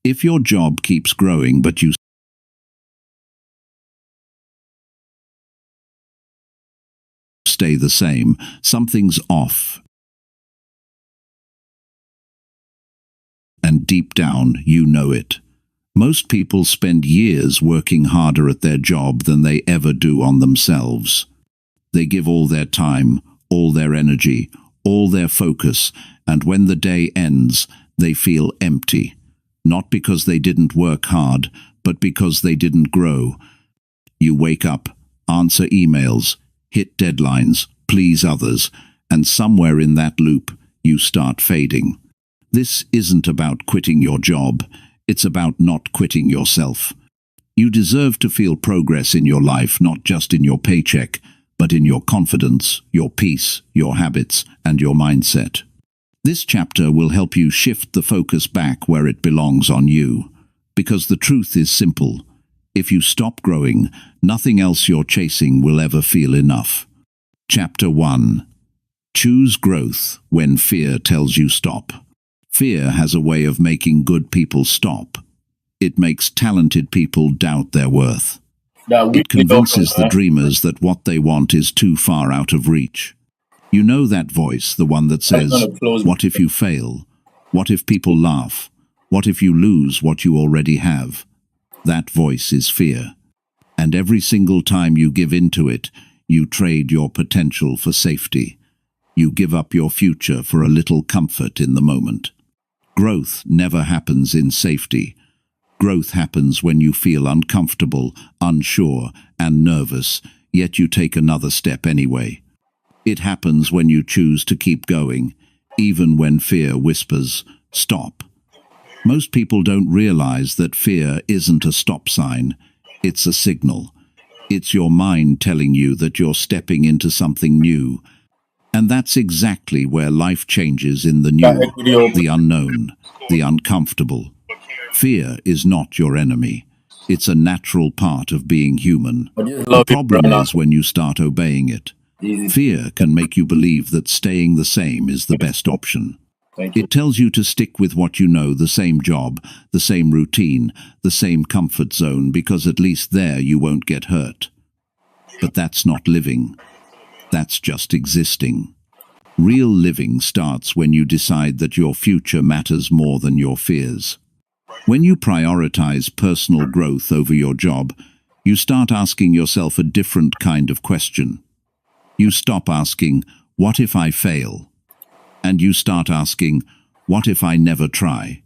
If your job keeps growing but you stay the same, something's off. And deep down, you know it. Most people spend years working harder at their job than they ever do on themselves. They give all their time, all their energy, all their focus, and when the day ends, they feel empty. Not because they didn't work hard, but because they didn't grow. You wake up, answer emails, hit deadlines, please others, and somewhere in that loop, you start fading. This isn't about quitting your job, it's about not quitting yourself. You deserve to feel progress in your life, not just in your paycheck, but in your confidence, your peace, your habits, and your mindset. This chapter will help you shift the focus back where it belongs on you. Because the truth is simple. If you stop growing, nothing else you're chasing will ever feel enough. Chapter 1. Choose growth when fear tells you stop. Fear has a way of making good people stop. It makes talented people doubt their worth. It convinces the dreamers that what they want is too far out of reach. You know that voice, the one that says, "What if you fail? What if people laugh? What if you lose what you already have?" That voice is fear. And every single time you give in to it, you trade your potential for safety. You give up your future for a little comfort in the moment. Growth never happens in safety. Growth happens when you feel uncomfortable, unsure, and nervous, yet you take another step anyway. It happens when you choose to keep going, even when fear whispers, "Stop." Most people don't realize that fear isn't a stop sign, it's a signal. It's your mind telling you that you're stepping into something new. And that's exactly where life changes, in the new, the unknown, the uncomfortable. Fear is not your enemy. It's a natural part of being human. The problem is when you start obeying it. Fear can make you believe that staying the same is the best option. It tells you to stick with what you know, the same job, the same routine, the same comfort zone, because at least there you won't get hurt. But that's not living. That's just existing. Real living starts when you decide that your future matters more than your fears. When you prioritize personal growth over your job, you start asking yourself a different kind of question. You stop asking, "What if I fail?" And you start asking, "What if I never try?"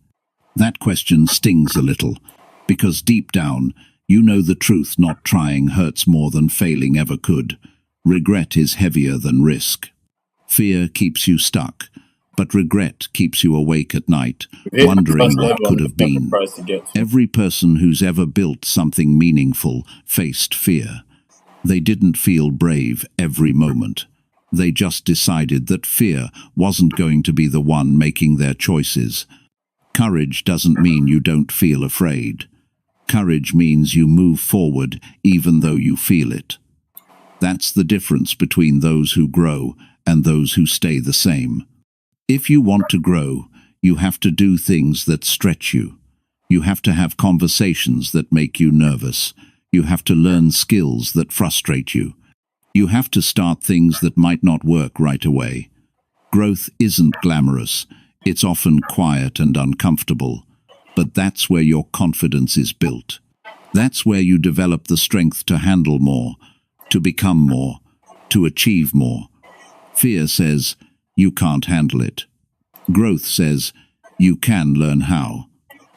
That question stings a little, because deep down, you know the truth: not trying hurts more than failing ever could. Regret is heavier than risk. Fear keeps you stuck, but regret keeps you awake at night, wondering what could have been. Every person who's ever built something meaningful faced fear. They didn't feel brave every moment. They just decided that fear wasn't going to be the one making their choices. Courage doesn't mean you don't feel afraid. Courage means you move forward even though you feel it. That's the difference between those who grow and those who stay the same. If you want to grow, you have to do things that stretch you. You have to have conversations that make you nervous. You have to learn skills that frustrate you. You have to start things that might not work right away. Growth isn't glamorous. It's often quiet and uncomfortable. But that's where your confidence is built. That's where you develop the strength to handle more, to become more, to achieve more. Fear says, you can't handle it. Growth says, you can learn how.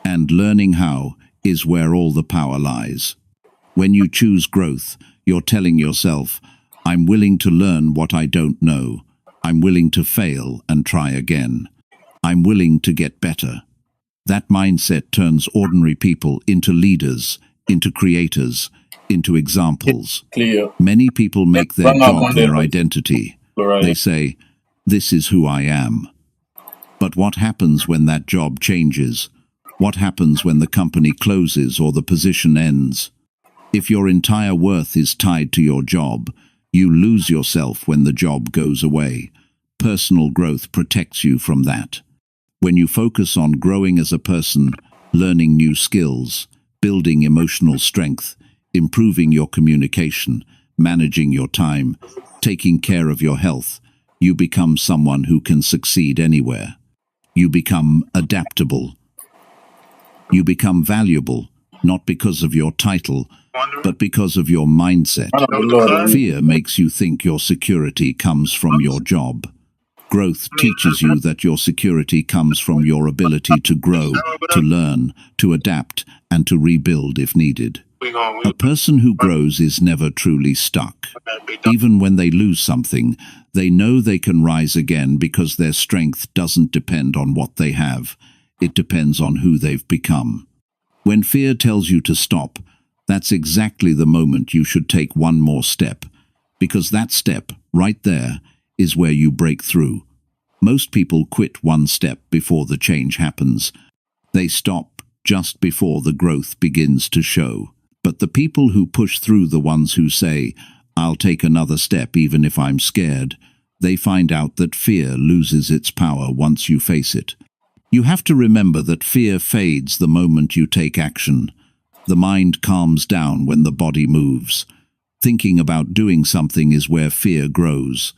And learning how is where all the power lies. When you choose growth, you're telling yourself, I'm willing to learn what I don't know. I'm willing to fail and try again. I'm willing to get better. That mindset turns ordinary people into leaders, into creators, into examples. Many people make their job their identity. They say, this is who I am. But what happens when that job changes? What happens when the company closes or the position ends? If your entire worth is tied to your job, you lose yourself when the job goes away. Personal growth protects you from that. When you focus on growing as a person, learning new skills, building emotional strength, improving your communication, managing your time, taking care of your health. You become someone who can succeed anywhere. You become adaptable. You become valuable, not because of your title, but because of your mindset. Fear makes you think your security comes from your job. Growth teaches you that your security comes from your ability to grow, to learn, to adapt, and to rebuild if needed. A person who grows is never truly stuck. Even when they lose something, they know they can rise again because their strength doesn't depend on what they have. It depends on who they've become. When fear tells you to stop, that's exactly the moment you should take one more step, because that step, right there, is where you break through. Most people quit one step before the change happens. They stop just before the growth begins to show. But the people who push through, the ones who say, "I'll take another step even if I'm scared," they find out that fear loses its power once you face it. You have to remember that fear fades the moment you take action. The mind calms down when the body moves. Thinking about doing something is where fear grows.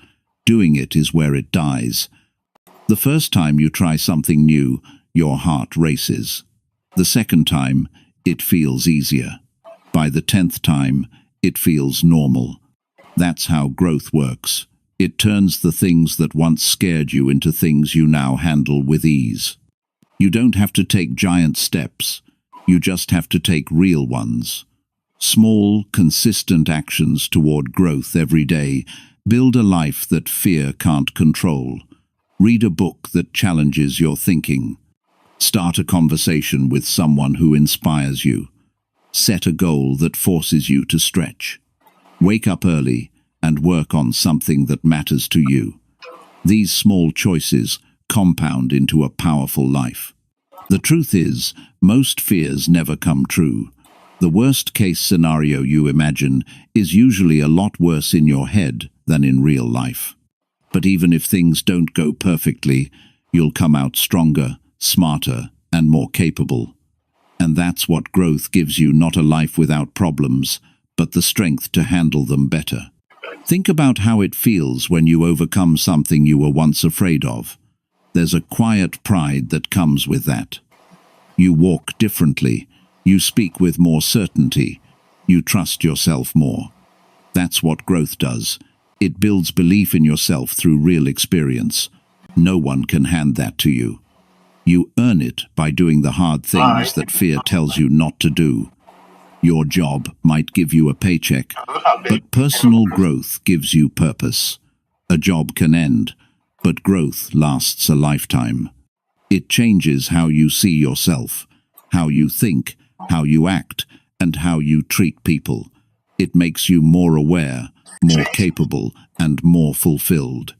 Doing it is where it dies. The first time you try something new, your heart races. The second time, it feels easier. By the 10th time, it feels normal. That's how growth works. It turns the things that once scared you into things you now handle with ease. You don't have to take giant steps. You just have to take real ones. Small, consistent actions toward growth every day build a life that fear can't control. Read a book that challenges your thinking. Start a conversation with someone who inspires you. Set a goal that forces you to stretch. Wake up early and work on something that matters to you. These small choices compound into a powerful life. The truth is, most fears never come true. The worst-case scenario you imagine is usually a lot worse in your head than in real life. But even if things don't go perfectly, you'll come out stronger, smarter, and more capable. And that's what growth gives you, not a life without problems, but the strength to handle them better. Think about how it feels when you overcome something you were once afraid of. There's a quiet pride that comes with that. You walk differently. You speak with more certainty. You trust yourself more. That's what growth does. It builds belief in yourself through real experience. No one can hand that to you. You earn it by doing the hard things that fear tells you not to do. Your job might give you a paycheck, but personal growth gives you purpose. A job can end, but growth lasts a lifetime. It changes how you see yourself, how you think, how you act, and how you treat people. It makes you more aware, more capable, and more fulfilled.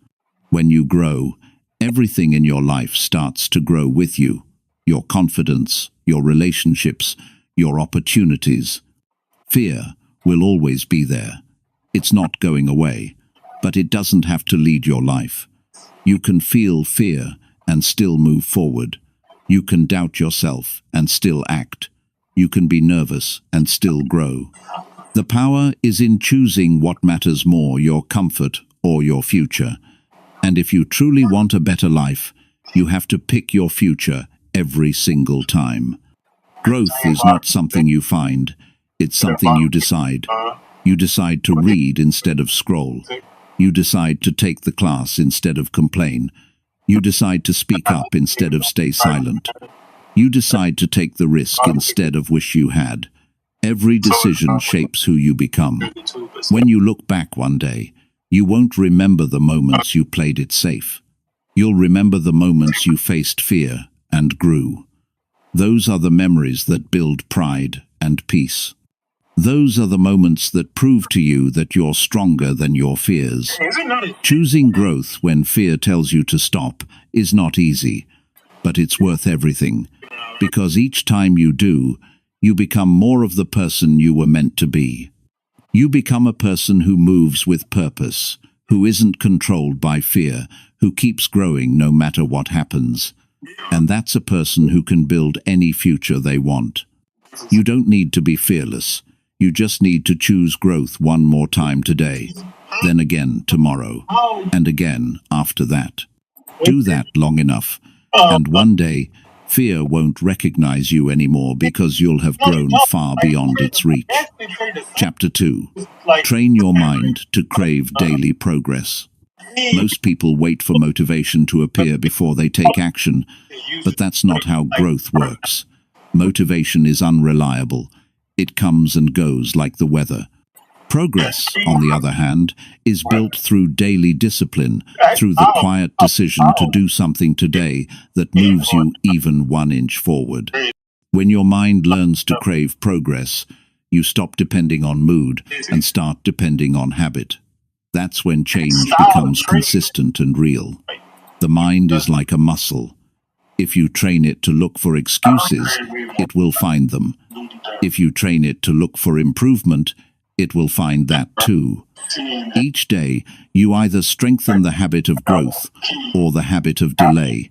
When you grow, everything in your life starts to grow with you. Your confidence, your relationships, your opportunities. Fear will always be there. It's not going away, but it doesn't have to lead your life. You can feel fear and still move forward. You can doubt yourself and still act. You can be nervous and still grow. The power is in choosing what matters more, your comfort or your future. And if you truly want a better life, you have to pick your future every single time. Growth is not something you find, it's something you decide. You decide to read instead of scroll. You decide to take the class instead of complain. You decide to speak up instead of stay silent. You decide to take the risk instead of wish you had. Every decision shapes who you become. When you look back one day, you won't remember the moments you played it safe. You'll remember the moments you faced fear and grew. Those are the memories that build pride and peace. Those are the moments that prove to you that you're stronger than your fears. Choosing growth when fear tells you to stop is not easy, but it's worth everything, because each time you do, you become more of the person you were meant to be. You become a person who moves with purpose, who isn't controlled by fear, who keeps growing no matter what happens. And that's a person who can build any future they want. You don't need to be fearless. You just need to choose growth one more time today, then again tomorrow, and again after that. Do that long enough, and one day, fear won't recognize you anymore because you'll have grown far beyond its reach. Chapter 2. Train your mind to crave daily progress. Most people wait for motivation to appear before they take action, but that's not how growth works. Motivation is unreliable. It comes and goes like the weather. Progress, on the other hand, is built through daily discipline, through the quiet decision to do something today that moves you even 1 inch forward. When your mind learns to crave progress, you stop depending on mood and start depending on habit. That's when change becomes consistent and real. The mind is like a muscle. If you train it to look for excuses, it will find them. If you train it to look for improvement, it will find that too. Each day, you either strengthen the habit of growth or the habit of delay.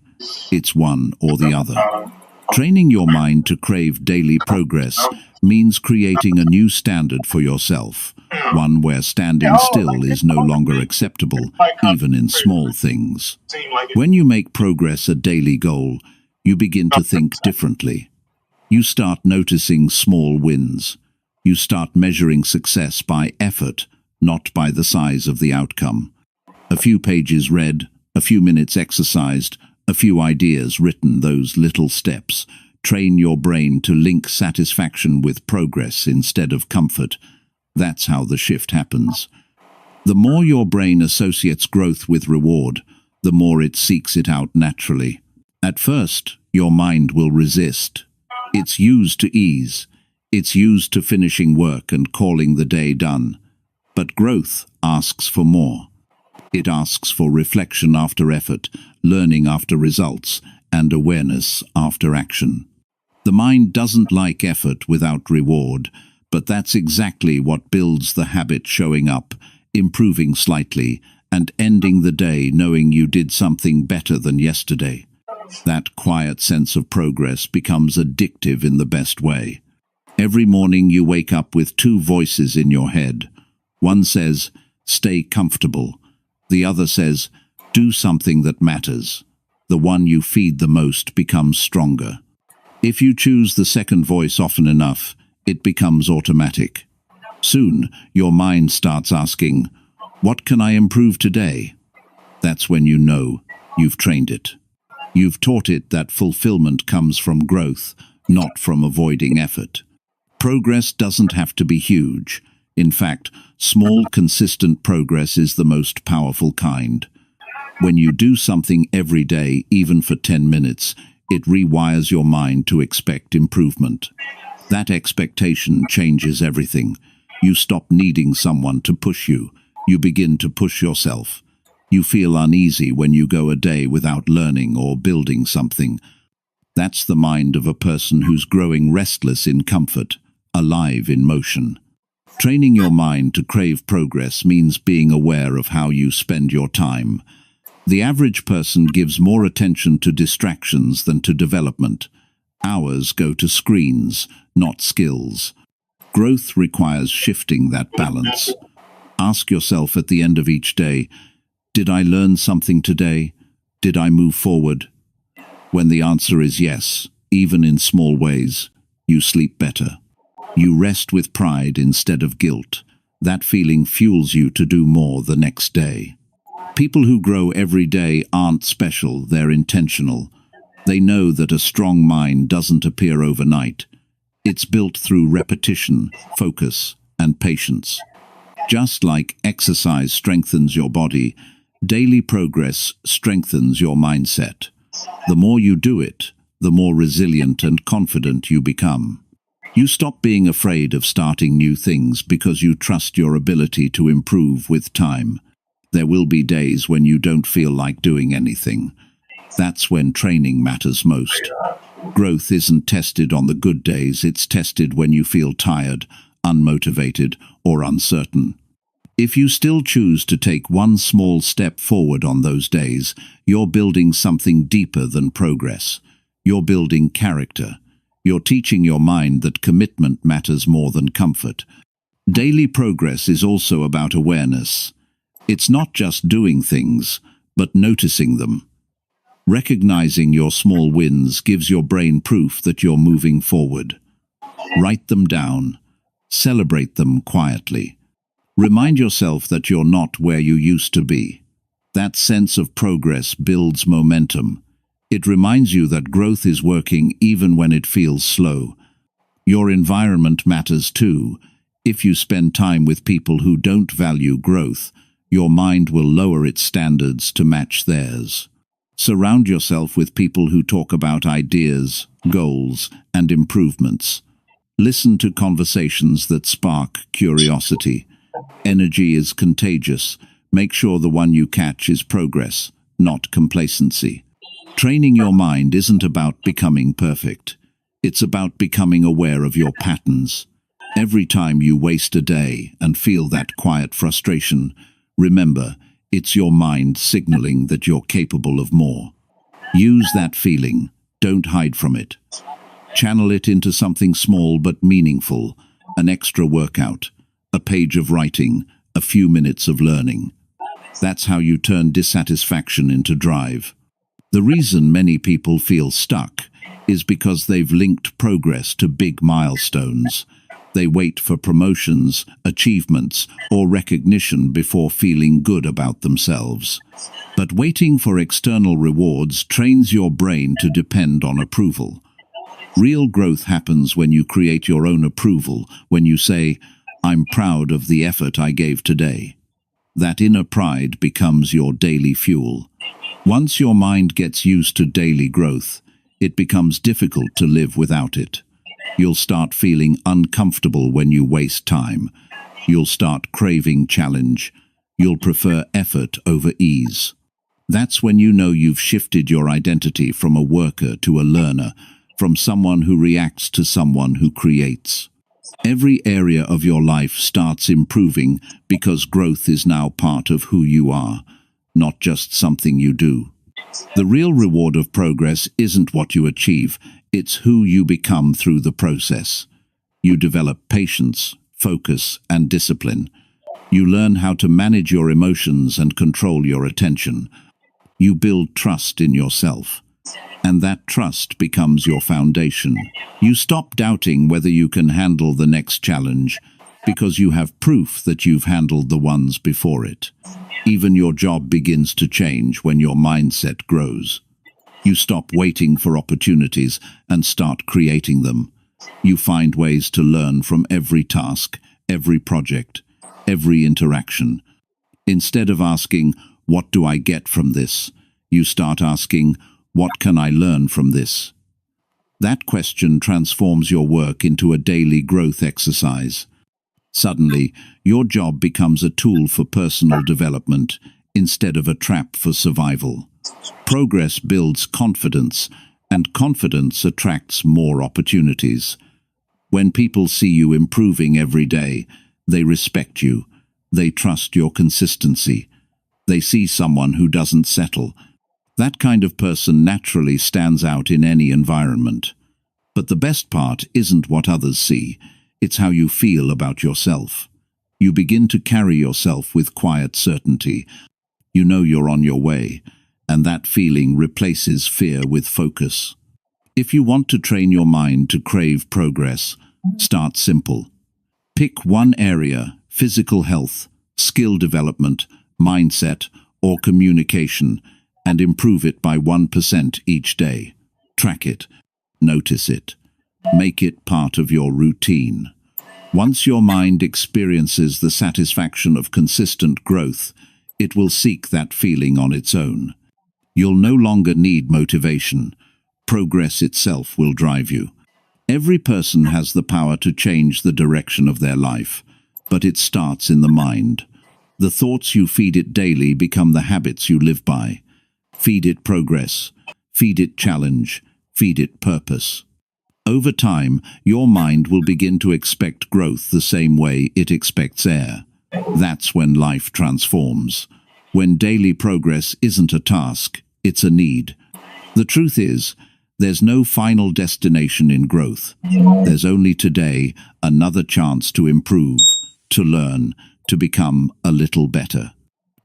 It's one or the other. Training your mind to crave daily progress means creating a new standard for yourself, one where standing still is no longer acceptable, even in small things. When you make progress a daily goal, you begin to think differently. You start noticing small wins. You start measuring success by effort, not by the size of the outcome. A few pages read, a few minutes exercised, a few ideas written, those little steps. Train your brain to link satisfaction with progress instead of comfort. That's how the shift happens. The more your brain associates growth with reward, the more it seeks it out naturally. At first, your mind will resist. It's used to ease. It's used to finishing work and calling the day done. But growth asks for more. It asks for reflection after effort, learning after results, and awareness after action. The mind doesn't like effort without reward, but that's exactly what builds the habit: showing up, improving slightly, and ending the day knowing you did something better than yesterday. That quiet sense of progress becomes addictive in the best way. Every morning you wake up with two voices in your head. One says, "Stay comfortable." The other says, "Do something that matters." The one you feed the most becomes stronger. If you choose the second voice often enough, it becomes automatic. Soon, your mind starts asking, "What can I improve today?" That's when you know you've trained it. You've taught it that fulfillment comes from growth, not from avoiding effort. Progress doesn't have to be huge. In fact, small, consistent progress is the most powerful kind. When you do something every day, even for 10 minutes, it rewires your mind to expect improvement. That expectation changes everything. You stop needing someone to push you. You begin to push yourself. You feel uneasy when you go a day without learning or building something. That's the mind of a person who's growing restless in comfort, alive in motion. Training your mind to crave progress means being aware of how you spend your time. The average person gives more attention to distractions than to development. Hours go to screens, not skills. Growth requires shifting that balance. Ask yourself at the end of each day, did I learn something today? Did I move forward? When the answer is yes, even in small ways, you sleep better. You rest with pride instead of guilt. That feeling fuels you to do more the next day. People who grow every day aren't special, they're intentional. They know that a strong mind doesn't appear overnight. It's built through repetition, focus, and patience. Just like exercise strengthens your body, daily progress strengthens your mindset. The more you do it, the more resilient and confident you become. You stop being afraid of starting new things because you trust your ability to improve with time. There will be days when you don't feel like doing anything. That's when training matters most. Growth isn't tested on the good days, it's tested when you feel tired, unmotivated, or uncertain. If you still choose to take one small step forward on those days, you're building something deeper than progress. You're building character. You're teaching your mind that commitment matters more than comfort. Daily progress is also about awareness. It's not just doing things, but noticing them. Recognizing your small wins gives your brain proof that you're moving forward. Write them down. Celebrate them quietly. Remind yourself that you're not where you used to be. That sense of progress builds momentum. It reminds you that growth is working even when it feels slow. Your environment matters too. If you spend time with people who don't value growth, your mind will lower its standards to match theirs. Surround yourself with people who talk about ideas, goals, and improvements. Listen to conversations that spark curiosity. Energy is contagious. Make sure the one you catch is progress, not complacency. Training your mind isn't about becoming perfect. It's about becoming aware of your patterns. Every time you waste a day and feel that quiet frustration, remember, it's your mind signaling that you're capable of more. Use that feeling. Don't hide from it. Channel it into something small but meaningful, an extra workout, a page of writing, a few minutes of learning. That's how you turn dissatisfaction into drive. The reason many people feel stuck is because they've linked progress to big milestones. They wait for promotions, achievements, or recognition before feeling good about themselves. But waiting for external rewards trains your brain to depend on approval. Real growth happens when you create your own approval, when you say, "I'm proud of the effort I gave today." That inner pride becomes your daily fuel. Once your mind gets used to daily growth, it becomes difficult to live without it. You'll start feeling uncomfortable when you waste time. You'll start craving challenge. You'll prefer effort over ease. That's when you know you've shifted your identity from a worker to a learner, from someone who reacts to someone who creates. Every area of your life starts improving because growth is now part of who you are, not just something you do. The real reward of progress isn't what you achieve, it's who you become through the process. You develop patience, focus, and discipline. You learn how to manage your emotions and control your attention. You build trust in yourself. And that trust becomes your foundation. You stop doubting whether you can handle the next challenge because you have proof that you've handled the ones before it. Even your job begins to change when your mindset grows. You stop waiting for opportunities and start creating them. You find ways to learn from every task, every project, every interaction. Instead of asking, "What do I get from this?" you start asking, "What can I learn from this?" That question transforms your work into a daily growth exercise. Suddenly, your job becomes a tool for personal development instead of a trap for survival. Progress builds confidence, and confidence attracts more opportunities. When people see you improving every day, they respect you. They trust your consistency. They see someone who doesn't settle. That kind of person naturally stands out in any environment. But the best part isn't what others see, it's how you feel about yourself. You begin to carry yourself with quiet certainty. You know you're on your way, and that feeling replaces fear with focus. If you want to train your mind to crave progress, start simple. Pick one area: physical health, skill development, mindset, or communication, and improve it by 1% each day. Track it. Notice it. Make it part of your routine. Once your mind experiences the satisfaction of consistent growth, it will seek that feeling on its own. You'll no longer need motivation. Progress itself will drive you. Every person has the power to change the direction of their life, but it starts in the mind. The thoughts you feed it daily become the habits you live by. Feed it progress. Feed it challenge. Feed it purpose. Over time, your mind will begin to expect growth the same way it expects air. That's when life transforms. When daily progress isn't a task, it's a need. The truth is, there's no final destination in growth. There's only today another chance to improve, to learn, to become a little better.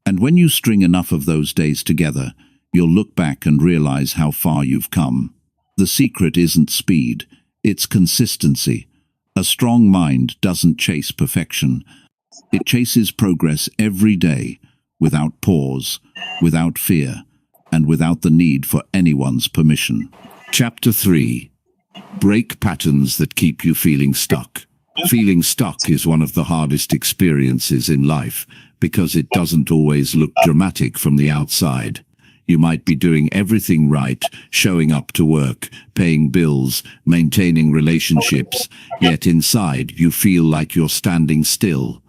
And when you string enough of those days together, you'll look back and realize how far you've come. The secret isn't speed, it's consistency. A strong mind doesn't chase perfection. It chases progress every day, without pause, without fear, and without the need for anyone's permission. Chapter 3. Break patterns that keep you feeling stuck. Feeling stuck is one of the hardest experiences in life because it doesn't always look dramatic from the outside. You might be doing everything right, showing up to work, paying bills, maintaining relationships, yet inside you feel like you're standing still.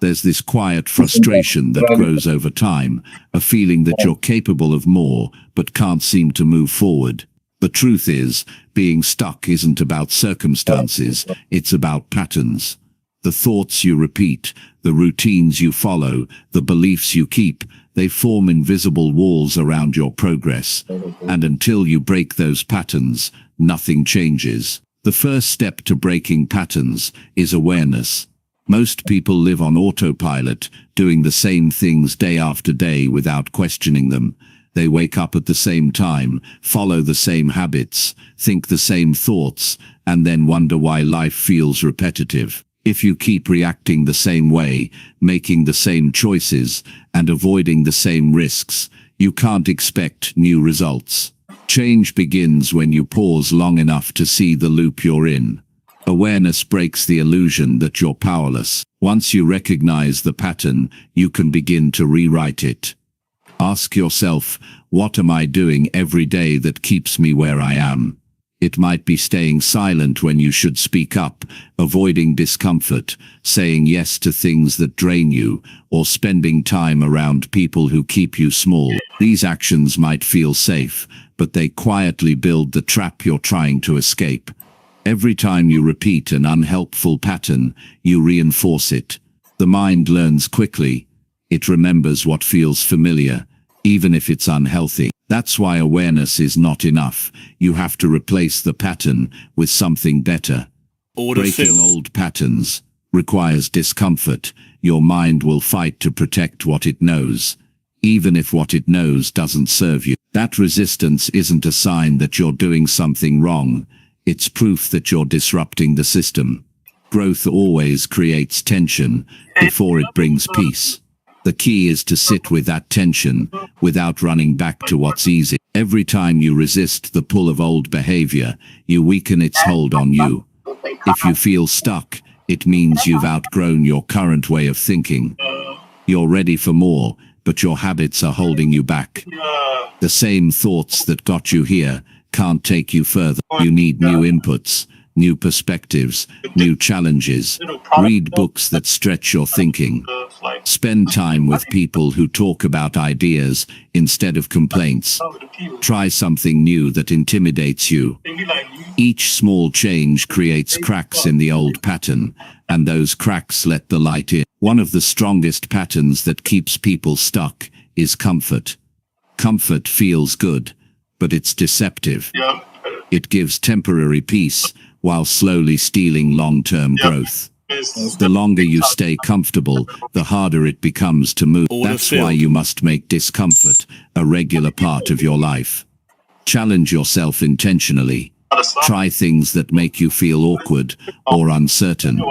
There's this quiet frustration that grows over time, a feeling that you're capable of more but can't seem to move forward. The truth is, being stuck isn't about circumstances, it's about patterns. The thoughts you repeat, the routines you follow, the beliefs you keep, they form invisible walls around your progress. And until you break those patterns, nothing changes. The first step to breaking patterns is awareness. Most people live on autopilot, doing the same things day after day without questioning them. They wake up at the same time, follow the same habits, think the same thoughts, and then wonder why life feels repetitive. If you keep reacting the same way, making the same choices, and avoiding the same risks, you can't expect new results. Change begins when you pause long enough to see the loop you're in. Awareness breaks the illusion that you're powerless. Once you recognize the pattern, you can begin to rewrite it. Ask yourself, what am I doing every day that keeps me where I am? It might be staying silent when you should speak up, avoiding discomfort, saying yes to things that drain you, or spending time around people who keep you small. These actions might feel safe, but they quietly build the trap you're trying to escape. Every time you repeat an unhelpful pattern, you reinforce it. The mind learns quickly. It remembers what feels familiar, even if it's unhealthy. That's why awareness is not enough. You have to replace the pattern with something better. Breaking old patterns requires discomfort. Your mind will fight to protect what it knows, even if what it knows doesn't serve you. That resistance isn't a sign that you're doing something wrong. It's proof that you're disrupting the system. Growth always creates tension before it brings peace. The key is to sit with that tension without running back to what's easy. Every time you resist the pull of old behavior, you weaken its hold on you. If you feel stuck, it means you've outgrown your current way of thinking. You're ready for more, but your habits are holding you back. The same thoughts that got you here can't take you further. You need new inputs, new perspectives, new challenges. Read books that stretch your thinking. Spend time with people who talk about ideas instead of complaints. Try something new that intimidates you. Each small change creates cracks in the old pattern, and those cracks let the light in. One of the strongest patterns that keeps people stuck is comfort. Comfort feels good, but it's deceptive. It gives temporary peace while slowly stealing long-term growth. The longer you stay comfortable, the harder it becomes to move. That's why you must make discomfort a regular part of your life. Challenge yourself intentionally. Try things that make you feel awkward or uncertain.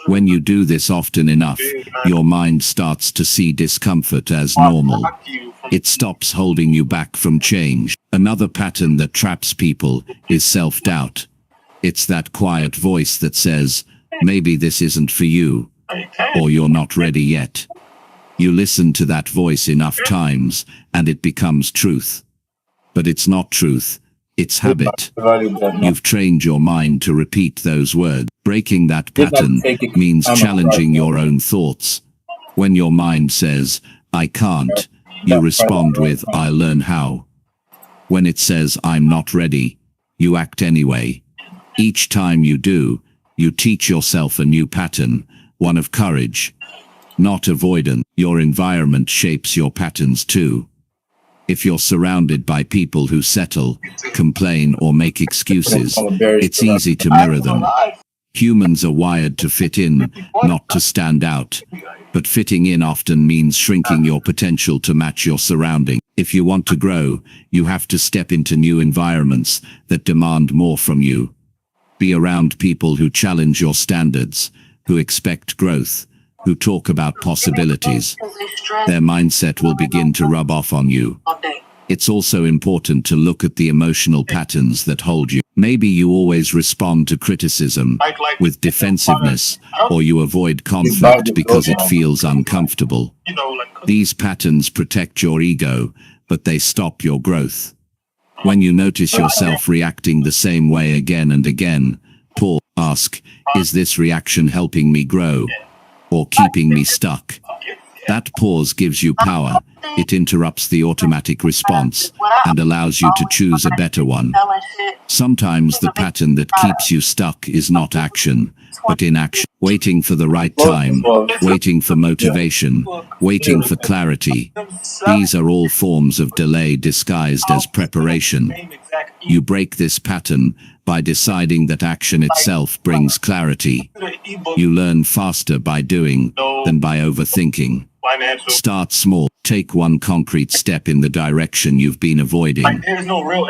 When you do this often enough, your mind starts to see discomfort as normal. It stops holding you back from change. Another pattern that traps people is self-doubt. It's that quiet voice that says, maybe this isn't for you, or you're not ready yet. You listen to that voice enough times, and it becomes truth. But it's not truth, it's habit. You've trained your mind to repeat those words. Breaking that pattern means challenging your own thoughts. When your mind says, I can't, you respond with, I'll learn how. When it says, I'm not ready, you act anyway. Each time you do, you teach yourself a new pattern, one of courage. not avoidance. Your environment shapes your patterns too. If you're surrounded by people who settle, complain, or make excuses, it's easy to mirror them. Humans are wired to fit in, not to stand out. But fitting in often means shrinking your potential to match your surrounding. If you want to grow, you have to step into new environments that demand more from you. Be around people who challenge your standards, who expect growth, who talk about possibilities. Their mindset will begin to rub off on you. It's also important to look at the emotional patterns that hold you. Maybe you always respond to criticism with defensiveness, or you avoid conflict because it feels uncomfortable. These patterns protect your ego, but they stop your growth. When you notice yourself reacting the same way again and again, pause, ask, is this reaction helping me grow or keeping me stuck? That pause gives you power. It interrupts the automatic response and allows you to choose a better one. Sometimes the pattern that keeps you stuck is not action, but inaction. Waiting for the right time, waiting for motivation, waiting for clarity. These are all forms of delay disguised as preparation. You break this pattern by deciding that action itself brings clarity. You learn faster by doing than by overthinking. Start small. Take one concrete step in the direction you've been avoiding.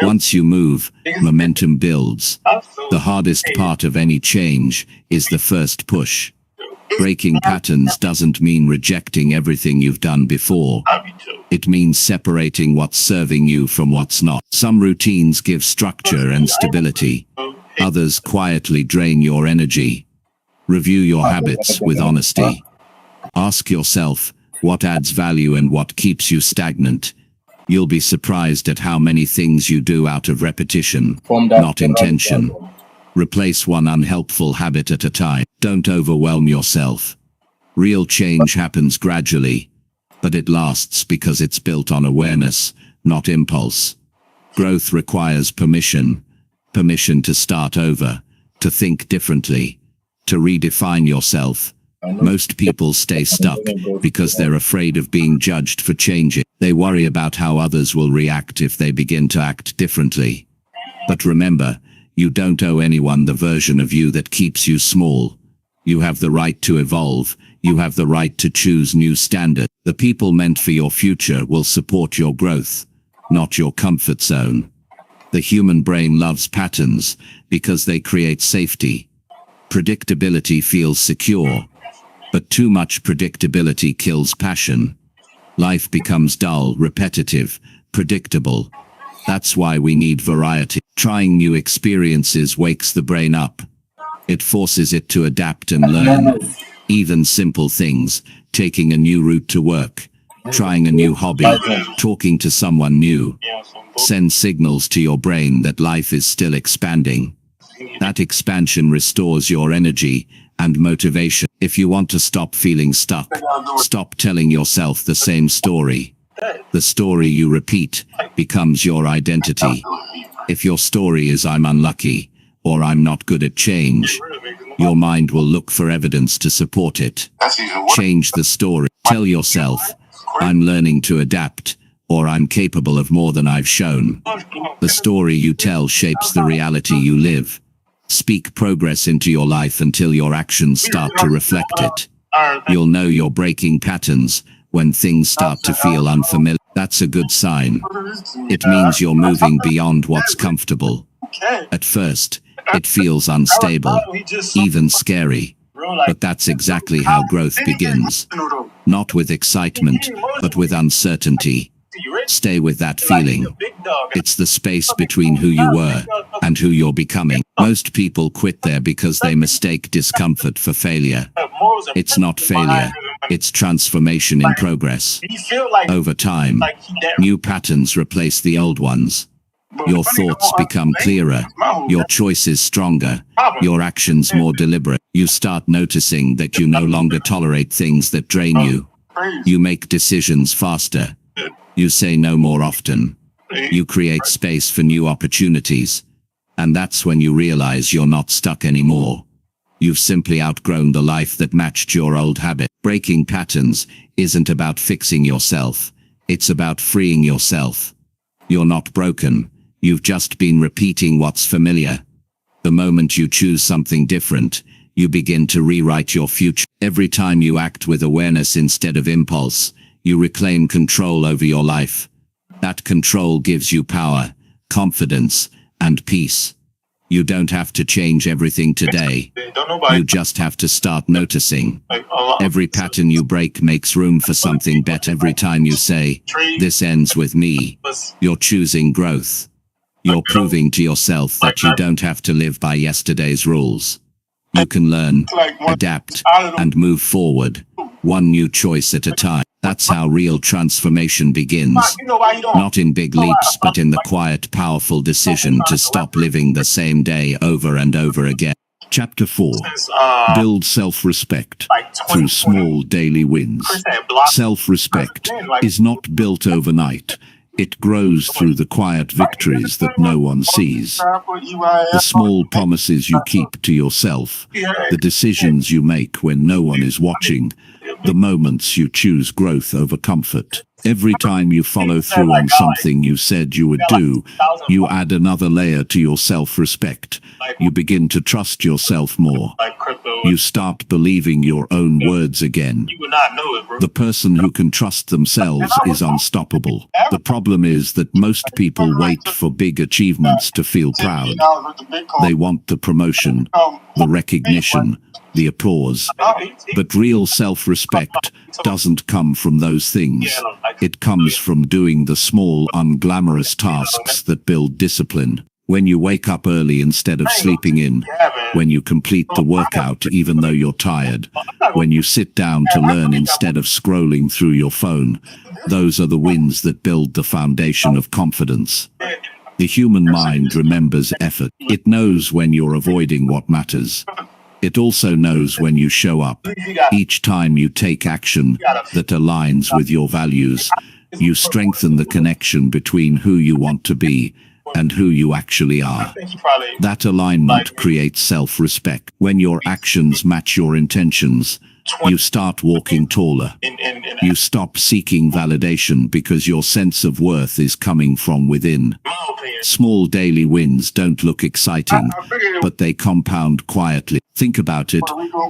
Once you move, momentum builds. The hardest part of any change is the first push. Breaking patterns doesn't mean rejecting everything you've done before. It means separating what's serving you from what's not. Some routines give structure and stability. Others quietly drain your energy. Review your habits with honesty. Ask yourself, what adds value and what keeps you stagnant? You'll be surprised at how many things you do out of repetition, not intention. Replace one unhelpful habit at a time. Don't overwhelm yourself. Real change happens gradually, but it lasts because it's built on awareness, not impulse. Growth requires permission. Permission to start over, to think differently, to redefine yourself. Most people stay stuck because they're afraid of being judged for changing. They worry about how others will react if they begin to act differently. But remember, you don't owe anyone the version of you that keeps you small. You have the right to evolve. You have the right to choose new standards. The people meant for your future will support your growth, not your comfort zone. The human brain loves patterns because they create safety. Predictability feels secure. But too much predictability kills passion. Life becomes dull, repetitive, predictable. That's why we need variety. Trying new experiences wakes the brain up. It forces it to adapt and learn. Even simple things, taking a new route to work, trying a new hobby, talking to someone new, send signals to your brain that life is still expanding. That expansion restores your energy and motivation. If you want to stop feeling stuck, stop telling yourself the same story. The story you repeat becomes your identity. If your story is I'm unlucky, or I'm not good at change, your mind will look for evidence to support it. Change the story. Tell yourself, I'm learning to adapt, or I'm capable of more than I've shown. The story you tell shapes the reality you live. Speak progress into your life until your actions start to reflect it. You'll know you're breaking patterns when things start to feel unfamiliar. That's a good sign. It means you're moving beyond what's comfortable. At first, it feels unstable, even scary. But that's exactly how growth begins. Not with excitement, but with uncertainty. Stay with that feeling. It's the space between who you were and who you're becoming. Most people quit there because they mistake discomfort for failure. It's not failure, it's transformation in progress. Over time, new patterns replace the old ones. Your thoughts become clearer, your choices stronger, your actions more deliberate. You start noticing that you no longer tolerate things that drain you. You make decisions faster. You say no more often. You create space for new opportunities. And that's when you realize you're not stuck anymore. You've simply outgrown the life that matched your old habit. Breaking patterns isn't about fixing yourself. It's about freeing yourself. You're not broken. You've just been repeating what's familiar. The moment you choose something different, you begin to rewrite your future. Every time you act with awareness instead of impulse, you reclaim control over your life. That control gives you power, confidence, and peace. You don't have to change everything today. You just have to start noticing. Every pattern you break makes room for something better. Every time you say, "This ends with me," you're choosing growth. You're proving to yourself that you don't have to live by yesterday's rules. You can learn, adapt, and move forward, one new choice at a time. That's how real transformation begins. Not in big leaps, but in the quiet, powerful decision to stop living the same day over and over again. Chapter 4. Build self-respect through small daily wins. Self-respect is not built overnight. It grows through the quiet victories that no one sees. The small promises you keep to yourself, the decisions you make when no one is watching, the moments you choose growth over comfort. Every time you follow through on something you said you would do, you add another layer to your self-respect. You begin to trust yourself more. You start believing your own words again. The person who can trust themselves is unstoppable. The problem is that most people wait for big achievements to feel proud. They want the promotion, the recognition, the applause. But real self-respect doesn't come from those things. It comes from doing the small, unglamorous tasks that build discipline. When you wake up early instead of sleeping in, when you complete the workout even though you're tired, when you sit down to learn instead of scrolling through your phone, those are the wins that build the foundation of confidence. The human mind remembers effort. It knows when you're avoiding what matters. It also knows when you show up. Each time you take action that aligns with your values, you strengthen the connection between who you want to be and who you actually are. That alignment creates self-respect. When your actions match your intentions, you start walking taller. You stop seeking validation because your sense of worth is coming from within. Small daily wins don't look exciting, but they compound quietly. Think about it.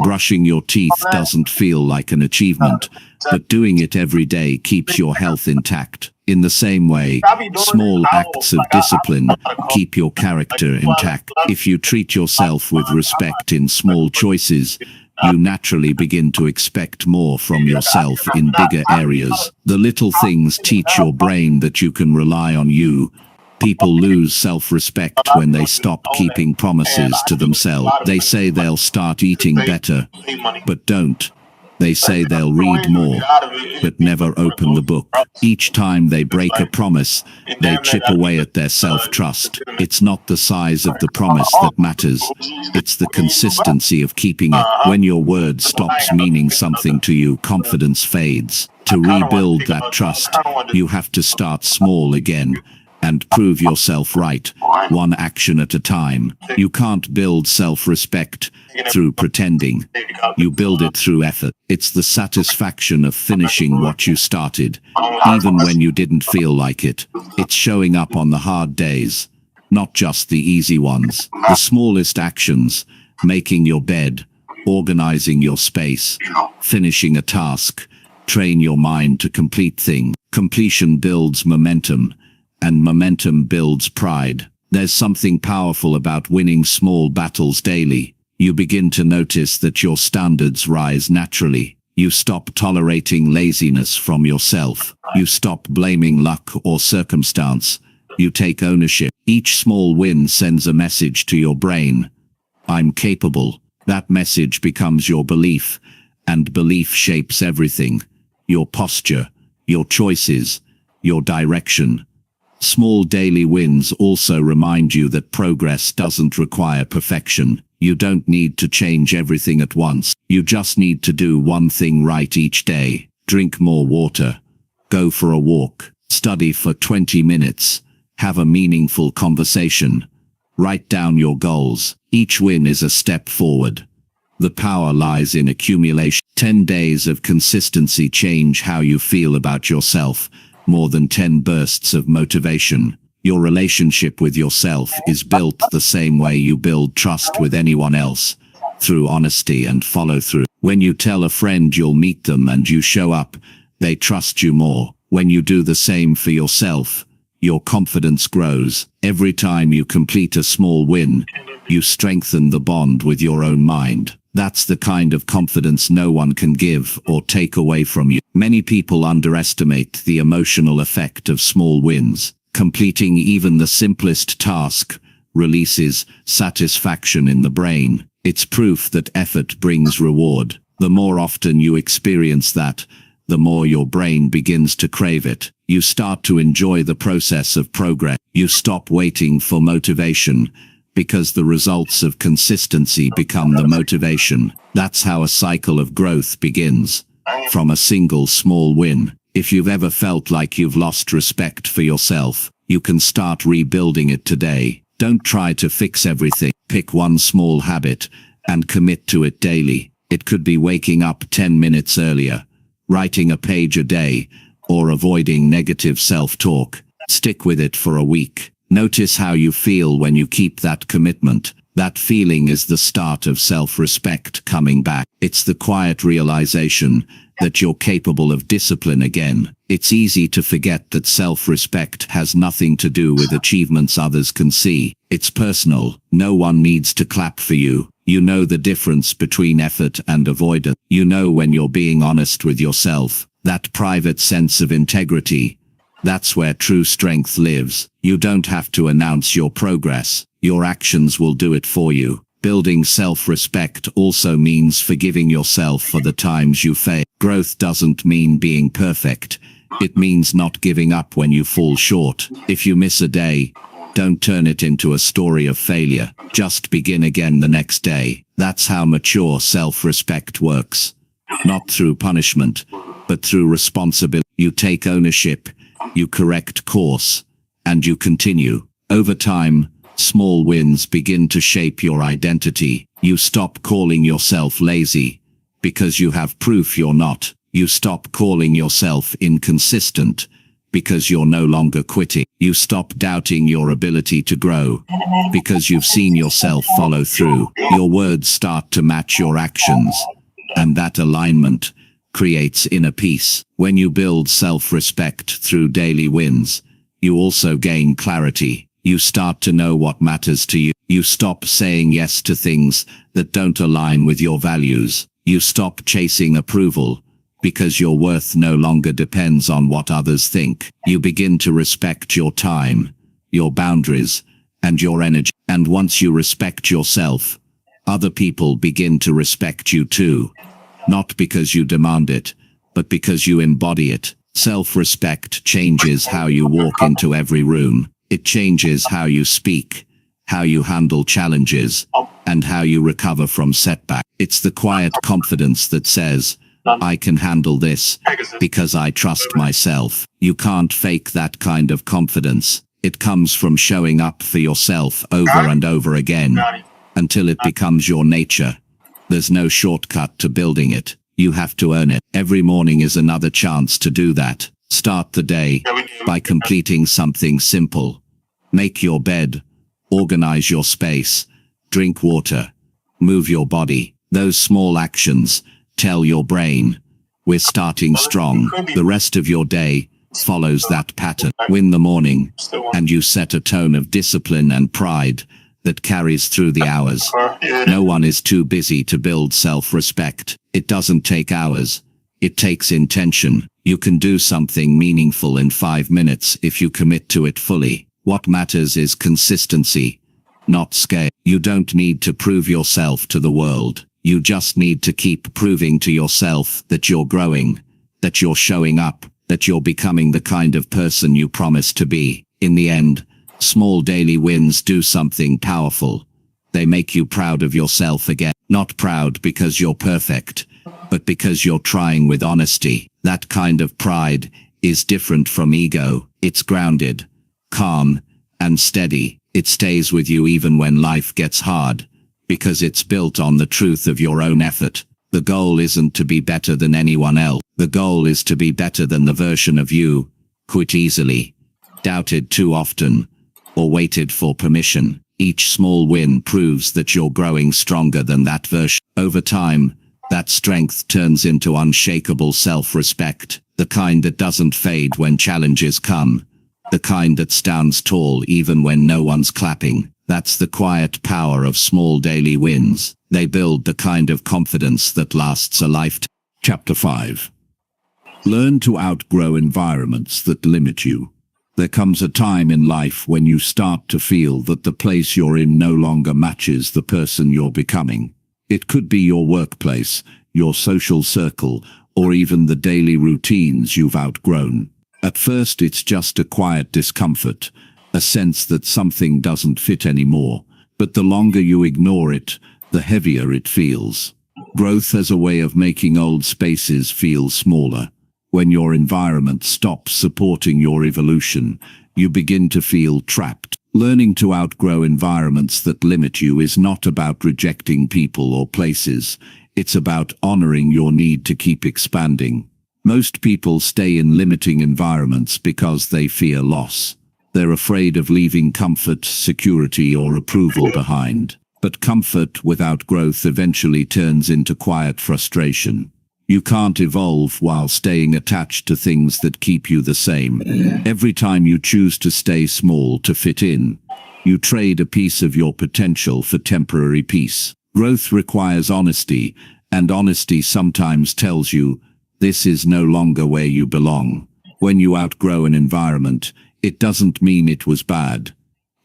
Brushing your teeth doesn't feel like an achievement, but doing it every day keeps your health intact. In the same way, small acts of discipline keep your character intact. If you treat yourself with respect in small choices, you naturally begin to expect more from yourself in bigger areas. The little things teach your brain that you can rely on you. People lose self-respect when they stop keeping promises to themselves. They say they'll start eating better, but don't. They say they'll read more, but never open the book. Each time they break a promise, they chip away at their self-trust. It's not the size of the promise that matters. It's the consistency of keeping it. When your word stops meaning something to you, confidence fades. To rebuild that trust, you have to start small again and prove yourself right, one action at a time. You can't build self-respect through pretending. You build it through effort. It's the satisfaction of finishing what you started, even when you didn't feel like it. It's showing up on the hard days, not just the easy ones. The smallest actions, making your bed, organizing your space, finishing a task, train your mind to complete things. Completion builds momentum, and momentum builds pride. There's something powerful about winning small battles daily. You begin to notice that your standards rise naturally. You stop tolerating laziness from yourself. You stop blaming luck or circumstance. You take ownership. Each small win sends a message to your brain. I'm capable. That message becomes your belief, and belief shapes everything. Your posture, your choices, your direction. Small daily wins also remind you that progress doesn't require perfection. You don't need to change everything at once. You just need to do one thing right each day. Drink more water. Go for a walk. Study for 20 minutes. Have a meaningful conversation. Write down your goals. Each win is a step forward. The power lies in accumulation. 10 days of consistency change how you feel about yourself, more than 10 bursts of motivation. Your relationship with yourself is built the same way you build trust with anyone else, through honesty and follow-through. When you tell a friend you'll meet them and you show up, they trust you more. When you do the same for yourself, your confidence grows. Every time you complete a small win, you strengthen the bond with your own mind. That's the kind of confidence no one can give or take away from you. Many people underestimate the emotional effect of small wins. Completing even the simplest task releases satisfaction in the brain. It's proof that effort brings reward. The more often you experience that, the more your brain begins to crave it. You start to enjoy the process of progress. You stop waiting for motivation, because the results of consistency become the motivation. That's how a cycle of growth begins, from a single small win. If you've ever felt like you've lost respect for yourself, you can start rebuilding it today. Don't try to fix everything. Pick one small habit and commit to it daily. It could be waking up 10 minutes earlier, writing a page a day, or avoiding negative self-talk. Stick with it for a week. Notice how you feel when you keep that commitment. That feeling is the start of self-respect coming back. It's the quiet realization that you're capable of discipline again. It's easy to forget that self-respect has nothing to do with achievements others can see. It's personal. No one needs to clap for you. You know the difference between effort and avoidance. You know when you're being honest with yourself. That private sense of integrity. That's where true strength lives. You don't have to announce your progress. Your actions will do it for you. Building self-respect also means forgiving yourself for the times you fail. Growth doesn't mean being perfect. It means not giving up when you fall short. If you miss a day, don't turn it into a story of failure. Just begin again the next day. That's how mature self-respect works. Not through punishment, but through responsibility. You take ownership, you correct course, and you continue. Over time, small wins begin to shape your identity. You stop calling yourself lazy, because you have proof you're not. You stop calling yourself inconsistent, because you're no longer quitting. You stop doubting your ability to grow, because you've seen yourself follow through. Your words start to match your actions, and that alignment creates inner peace. When you build self-respect through daily wins, you also gain clarity. You start to know what matters to you. You stop saying yes to things that don't align with your values. You stop chasing approval, because your worth no longer depends on what others think. You begin to respect your time, your boundaries, and your energy. And once you respect yourself, other people begin to respect you too. Not because you demand it, but because you embody it. Self-respect changes how you walk into every room. It changes how you speak, how you handle challenges, and how you recover from setbacks. It's the quiet confidence that says, I can handle this, because I trust myself. You can't fake that kind of confidence. It comes from showing up for yourself over and over again, until it becomes your nature. There's no shortcut to building it. You have to earn it. Every morning is another chance to do that. Start the day by completing something simple. Make your bed, organize your space, drink water, move your body. Those small actions tell your brain, we're starting strong. The rest of your day follows that pattern. Win the morning, and you set a tone of discipline and pride that carries through the hours. No one is too busy to build self-respect. It doesn't take hours. It takes intention. You can do something meaningful in 5 minutes if you commit to it fully. What matters is consistency, not scale. You don't need to prove yourself to the world. You just need to keep proving to yourself that you're growing, that you're showing up, that you're becoming the kind of person you promised to be. In the end, small daily wins do something powerful. They make you proud of yourself again. Not proud because you're perfect, but because you're trying with honesty. That kind of pride is different from ego. It's grounded, calm, and steady. It stays with you even when life gets hard, because it's built on the truth of your own effort. The goal isn't to be better than anyone else. The goal is to be better than the version of you quit easily, doubted too often, or waited for permission. Each small win proves that you're growing stronger than that version. Over time, that strength turns into unshakable self-respect, the kind that doesn't fade when challenges come, the kind that stands tall even when no one's clapping. That's the quiet power of small daily wins. They build the kind of confidence that lasts a lifetime. Chapter 5. Learn to outgrow environments that limit you. There comes a time in life when you start to feel that the place you're in no longer matches the person you're becoming. It could be your workplace, your social circle, or even the daily routines you've outgrown. At first it's just a quiet discomfort, a sense that something doesn't fit anymore, but the longer you ignore it, the heavier it feels. Growth has a way of making old spaces feel smaller. When your environment stops supporting your evolution, you begin to feel trapped. Learning to outgrow environments that limit you is not about rejecting people or places. It's about honoring your need to keep expanding. Most people stay in limiting environments because they fear loss. They're afraid of leaving comfort, security, or approval behind. But comfort without growth eventually turns into quiet frustration. You can't evolve while staying attached to things that keep you the same. Every time you choose to stay small to fit in, you trade a piece of your potential for temporary peace. Growth requires honesty, and honesty sometimes tells you, this is no longer where you belong. When you outgrow an environment, it doesn't mean it was bad.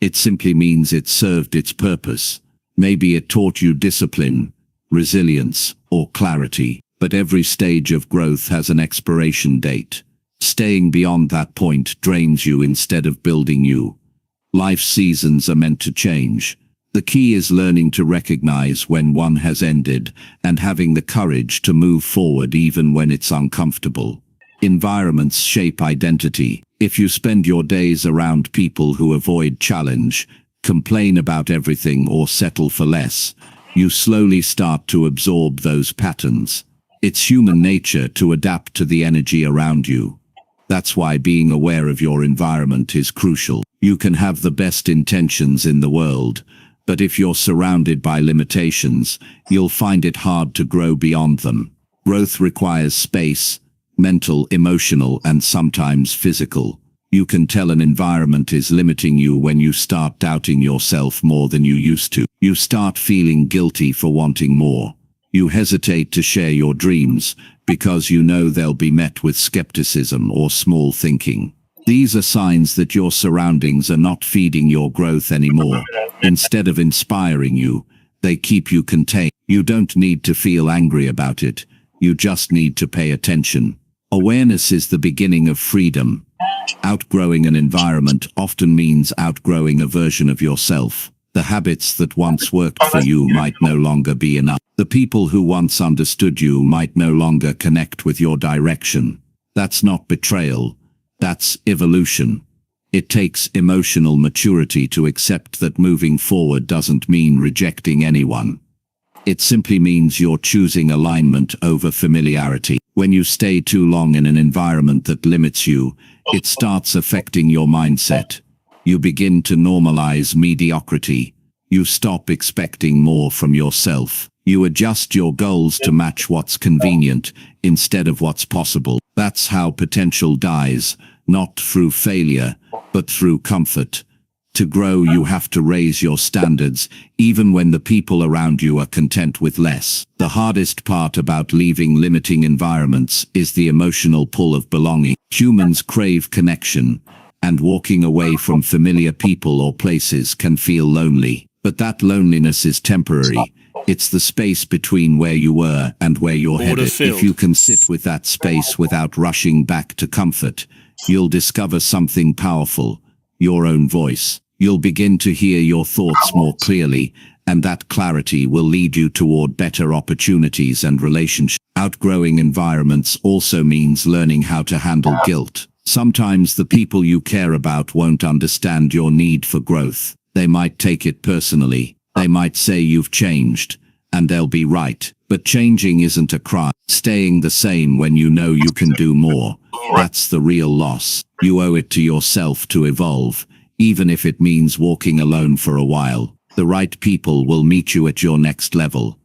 It simply means it served its purpose. Maybe it taught you discipline, resilience, or clarity. But every stage of growth has an expiration date. Staying beyond that point drains you instead of building you. Life's seasons are meant to change. The key is learning to recognize when one has ended and having the courage to move forward even when it's uncomfortable. Environments shape identity. If you spend your days around people who avoid challenge, complain about everything, or settle for less, you slowly start to absorb those patterns. It's human nature to adapt to the energy around you. That's why being aware of your environment is crucial. You can have the best intentions in the world, but if you're surrounded by limitations, you'll find it hard to grow beyond them. Growth requires space, mental, emotional, and sometimes physical. You can tell an environment is limiting you when you start doubting yourself more than you used to. You start feeling guilty for wanting more. You hesitate to share your dreams because you know they'll be met with skepticism or small thinking. These are signs that your surroundings are not feeding your growth anymore. Instead of inspiring you, they keep you contained. You don't need to feel angry about it. You just need to pay attention. Awareness is the beginning of freedom. Outgrowing an environment often means outgrowing a version of yourself. The habits that once worked for you might no longer be enough. The people who once understood you might no longer connect with your direction. That's not betrayal. That's evolution. It takes emotional maturity to accept that moving forward doesn't mean rejecting anyone. It simply means you're choosing alignment over familiarity. When you stay too long in an environment that limits you, it starts affecting your mindset. You begin to normalize mediocrity. You stop expecting more from yourself. You adjust your goals to match what's convenient instead of what's possible. That's how potential dies, not through failure, but through comfort. To grow, you have to raise your standards, even when the people around you are content with less. The hardest part about leaving limiting environments is the emotional pull of belonging. Humans crave connection, and walking away from familiar people or places can feel lonely. But that loneliness is temporary. It's the space between where you were and where you're headed. If you can sit with that space without rushing back to comfort, you'll discover something powerful, your own voice. You'll begin to hear your thoughts more clearly, and that clarity will lead you toward better opportunities and relationships. Outgrowing environments also means learning how to handle guilt. Sometimes the people you care about won't understand your need for growth. They might take it personally. They might say you've changed, and they'll be right. But changing isn't a crime. Staying the same when you know you can do more, that's the real loss. You owe it to yourself to evolve, even if it means walking alone for a while. The right people will meet you at your next level.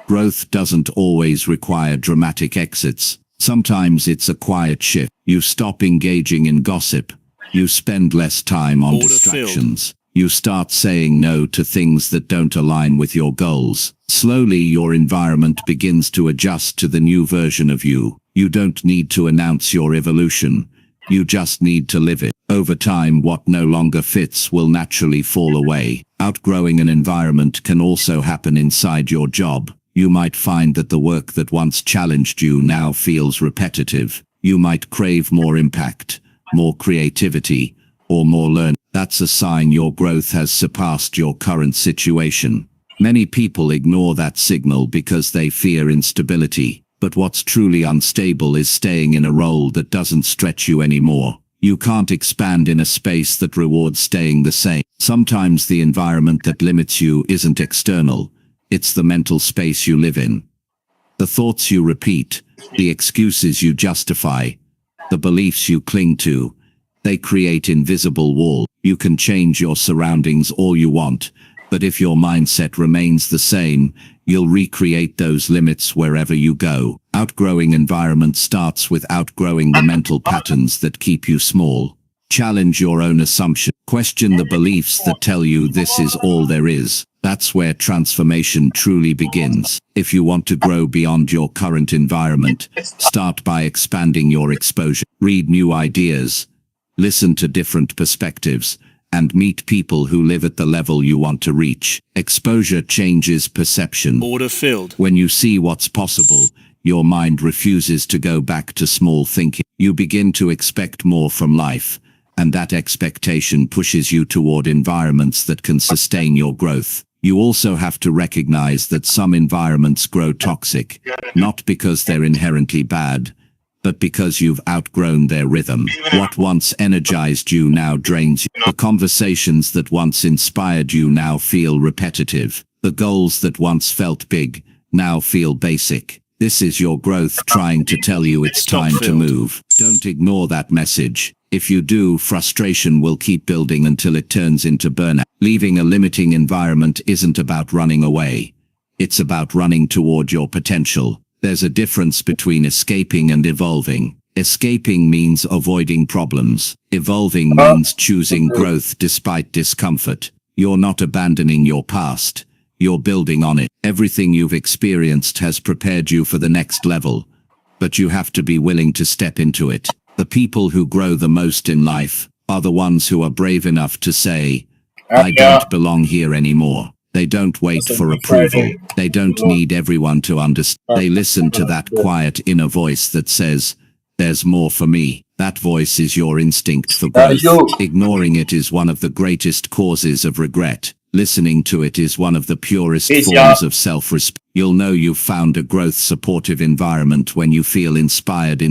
Growth doesn't always require dramatic exits. Sometimes it's a quiet shift. You stop engaging in gossip. You spend less time on distractions. You start saying no to things that don't align with your goals. Slowly, your environment begins to adjust to the new version of you. You don't need to announce your evolution. You just need to live it. Over time, what no longer fits will naturally fall away. Outgrowing an environment can also happen inside your job. You might find that the work that once challenged you now feels repetitive. You might crave more impact, more creativity, or more learning. That's a sign your growth has surpassed your current situation. Many people ignore that signal because they fear instability. But what's truly unstable is staying in a role that doesn't stretch you anymore. You can't expand in a space that rewards staying the same. Sometimes the environment that limits you isn't external. It's the mental space you live in. The thoughts you repeat, the excuses you justify, the beliefs you cling to, they create invisible walls. You can change your surroundings all you want, but if your mindset remains the same, you'll recreate those limits wherever you go. Outgrowing environment starts with outgrowing the mental patterns that keep you small. Challenge your own assumption. Question the beliefs that tell you this is all there is. That's where transformation truly begins. If you want to grow beyond your current environment, start by expanding your exposure. Read new ideas. Listen to different perspectives, and meet people who live at the level you want to reach. Exposure changes perception. Order filled. When you see what's possible, your mind refuses to go back to small thinking. You begin to expect more from life, and that expectation pushes you toward environments that can sustain your growth. You also have to recognize that some environments grow toxic, not because they're inherently bad, but because you've outgrown their rhythm. What once energized you now drains you. The conversations that once inspired you now feel repetitive. The goals that once felt big now feel basic. This is your growth trying to tell you it's time to move. Don't ignore that message. If you do, frustration will keep building until it turns into burnout. Leaving a limiting environment isn't about running away. It's about running toward your potential. There's a difference between escaping and evolving. Escaping means avoiding problems. Evolving means choosing growth despite discomfort. You're not abandoning your past. You're building on it. Everything you've experienced has prepared you for the next level, but you have to be willing to step into it. The people who grow the most in life are the ones who are brave enough to say, I don't belong here anymore. They don't wait for approval. They don't need everyone to understand. They listen to that quiet inner voice that says, there's more for me. That voice is your instinct for growth. Ignoring it is one of the greatest causes of regret. Listening to it is one of the purest forms of self-respect. You'll know you've found a growth-supportive environment when you feel inspired in